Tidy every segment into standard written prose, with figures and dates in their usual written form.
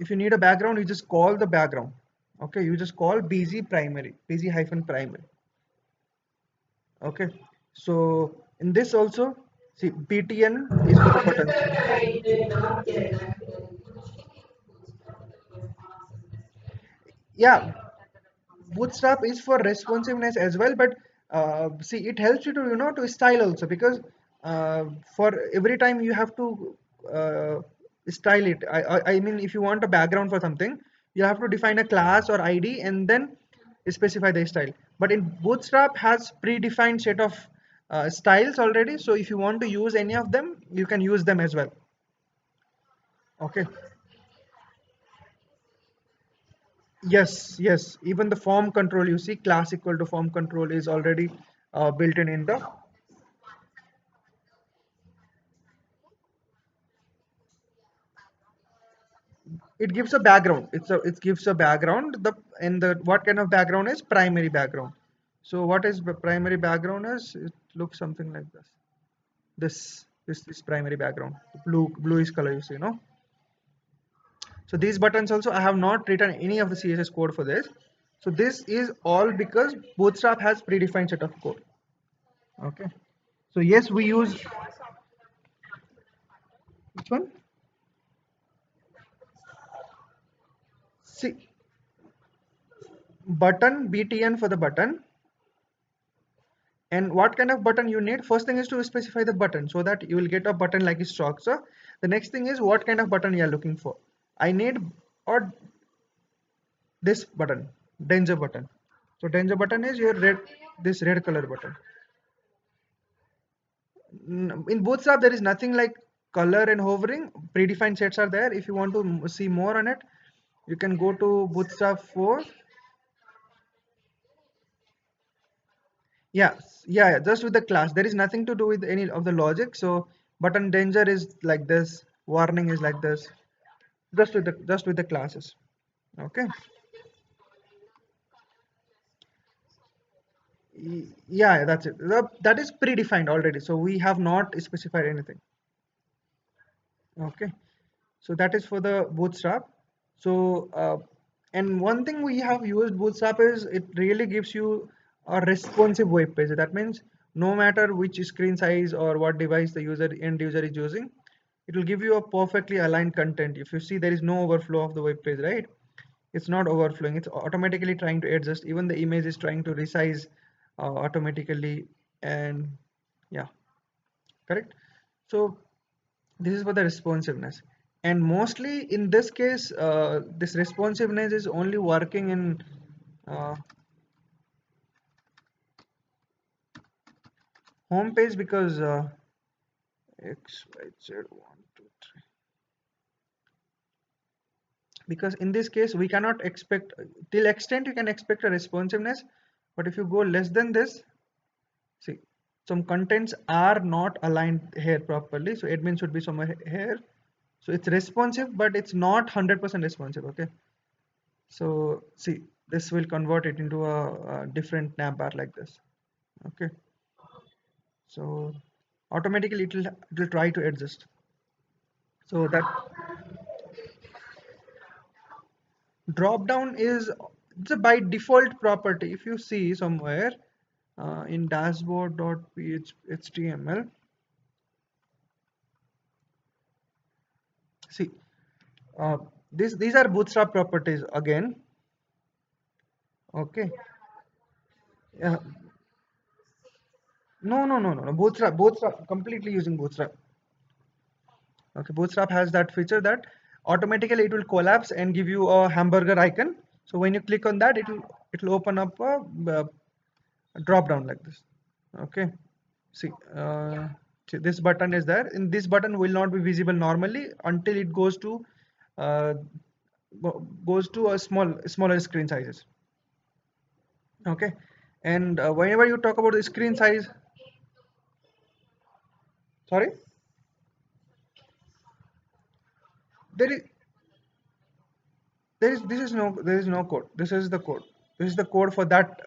if you need a background, you just call the background. Okay, you just call bg primary, bg hyphen primary. Okay, so in this also, see, btn is for the buttons. Yeah, bootstrap is for responsiveness as well, but see, it helps you to, to style also, because for every time you have to uh, style it. I mean, if you want a background for something, you have to define a class or id and then specify the style. But in bootstrap has predefined set of styles already, so if you want to use any of them, you can use them as well. Okay. Yes, yes. Even the form control, you see, class equal to form control is already built in the. It gives a background. It gives a background. The what kind of background is primary background. So what is the primary background is? It looks something like this. This primary background. Bluish color, you see, no? So these buttons also, I have not written any of the CSS code for this. So this is all because Bootstrap has predefined set of code. Okay. So yes, we use which one? See, button btn for the button. And what kind of button you need? First thing is to specify the button so that you will get a button like a structure. The next thing is what kind of button you are looking for. I need or this button, danger button. So danger button is your red, this red color button. In Bootstrap, there is nothing like color and hovering. Predefined sets are there. If you want to see more on it, you can go to Bootstrap 4. Yeah, just with the class. There is nothing to do with any of the logic. So button danger is like this, warning is like this, just with the classes. Okay. Yeah, that's it. That is predefined already. So we have not specified anything. Okay. So that is for the Bootstrap. So and one thing we have used Bootstrap is it really gives you a responsive web page. That means no matter which screen size or what device the end user is using, it will give you a perfectly aligned content. If you see, there is no overflow of the web page, right? It's not overflowing. It's automatically trying to adjust. Even the image is trying to resize automatically. And yeah, correct. So this is for the responsiveness, and mostly in this case this responsiveness is only working in uh, home page, because x y z 1 2 3, because in this case we cannot expect till extent you can expect a responsiveness. But if you go less than this, see, some contents are not aligned here properly, so admin should be somewhere here. So it's responsive, but it's not 100% responsive. Okay. So see, this will convert it into a different navbar like this. Okay. So automatically it will try to adjust. So that drop down is, it's a by default property. If you see somewhere in dashboard.html, see, uh, these are bootstrap properties again. Okay. Yeah. No. Bootstrap completely using bootstrap. Okay, Bootstrap has that feature that automatically it will collapse and give you a hamburger icon. So when you click on that, it will open up a drop down like this. Okay, see, this button is there, and this button will not be visible normally until it uh, goes to a smaller screen sizes. Okay, and whenever you talk about the screen size, sorry, there is there is no code. This is the code. This is the code for that.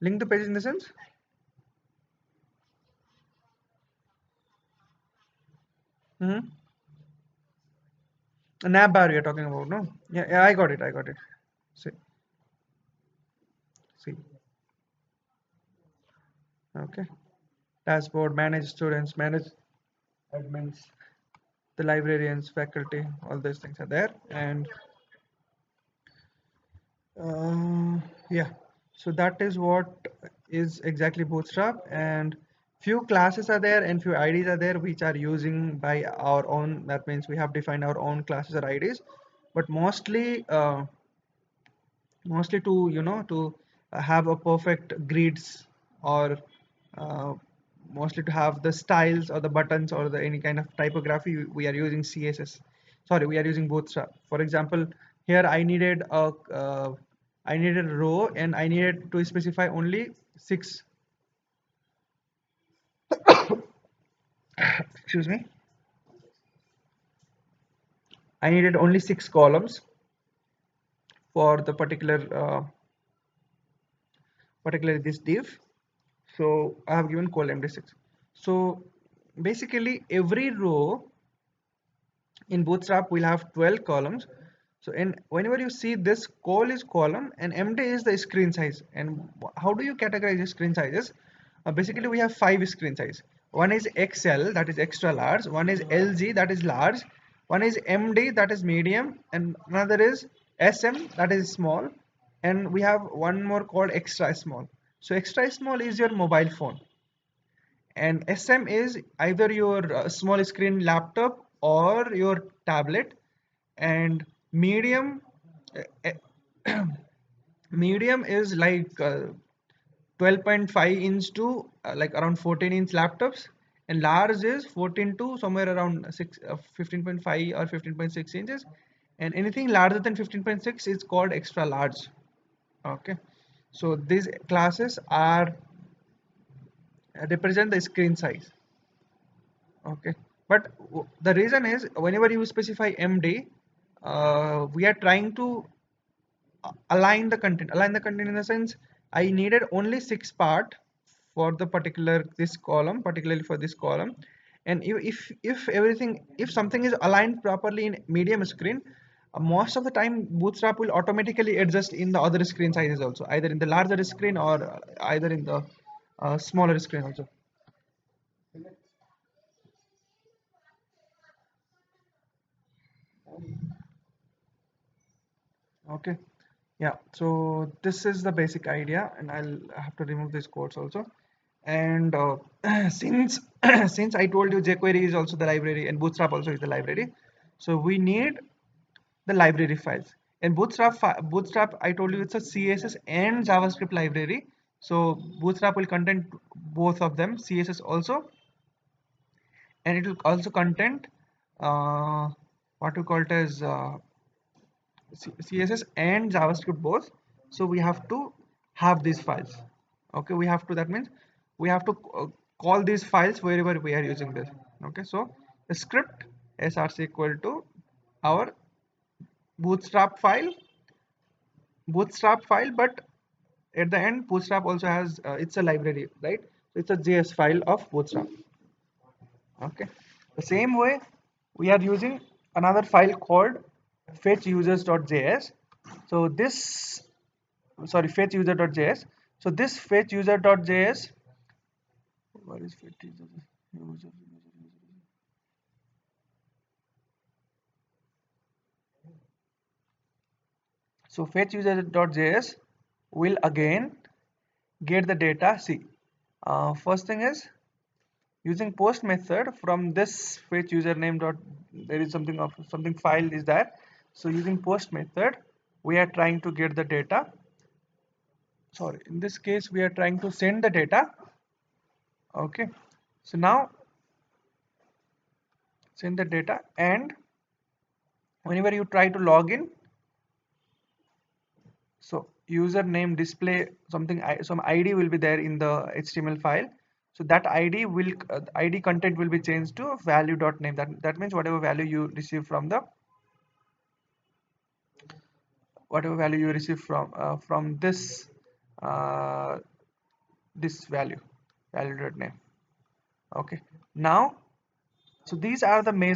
Link the page in the sense. Hmm. A nav bar you're talking about, no? Yeah, yeah, I got it. I got it. See, see. Okay. Dashboard, manage students, manage admins, the librarians, faculty, all those things are there. And yeah, so that is what is exactly Bootstrap. And few classes are there and few IDs are there which are using by our own. That means we have defined our own classes or IDs, but mostly to to have a perfect grids, or uh, mostly to have the styles or the buttons or the any kind of typography, we are using css, sorry, we are using bootstrap. For example, here I needed a row and I needed to specify only six, excuse me, I needed only six columns for the particular this div. So I have given col md6. So basically every row in bootstrap we'll have 12 columns. So in whenever you see this col is column and md is the screen size. And how do you categorize the screen sizes? Basically we have five screen size. One is xl, that is extra large. One is lg, that is large. One is md, that is medium. And another is sm, that is small. And we have one more called extra small. So extra small is your mobile phone, and SM is either your small screen laptop or your tablet. And medium, medium is like 12.5 inch to like around 14-inch laptops, and large is 14 to somewhere around 15.5 or 15.6 inches, and anything larger than 15.6 is called extra large. Okay, so these classes are represent the screen size. Okay, but the reason is whenever you specify MD, we are trying to align the content. Align the content in the sense I needed only six part for the particular this column, particularly for this column. And if everything, if something is aligned properly in medium screen, most of the time Bootstrap will automatically adjust in the other screen sizes also, either in the larger screen or either in the smaller screen also. Okay. Yeah, so this is the basic idea, and I'll have to remove these codes also. And since since I told you jQuery is also the library and Bootstrap also is the library, so we need the library files. And Bootstrap, I told you it's a CSS and JavaScript library. So Bootstrap will contain both of them, CSS also, and it will also contain uh, what we call it as CSS and JavaScript both. So we have to have these files. Okay, we have to, that means we have to call these files wherever we are using this. Okay, so the script src equal to our bootstrap file, but at the end bootstrap also has it's a library, right? So it's a JS file of bootstrap. Okay, the same way we are using another file called fetch users.js. So this, sorry, fetch user.js. So this fetch user.js, what is fetch user? So fetch user.js will again get the data. See, first thing is using post method from this fetch username dot, there is something of something file is there. So using post method we are trying to get the data. Sorry, in this case we are trying to send the data. Okay, so now send the data, and whenever you try to log in, so username display something, some id will be there in the html file. So that id will id content will be changed to value.name. That means whatever value you receive from the, whatever value you receive from uh, this value, value.name. Okay, now, so these are the major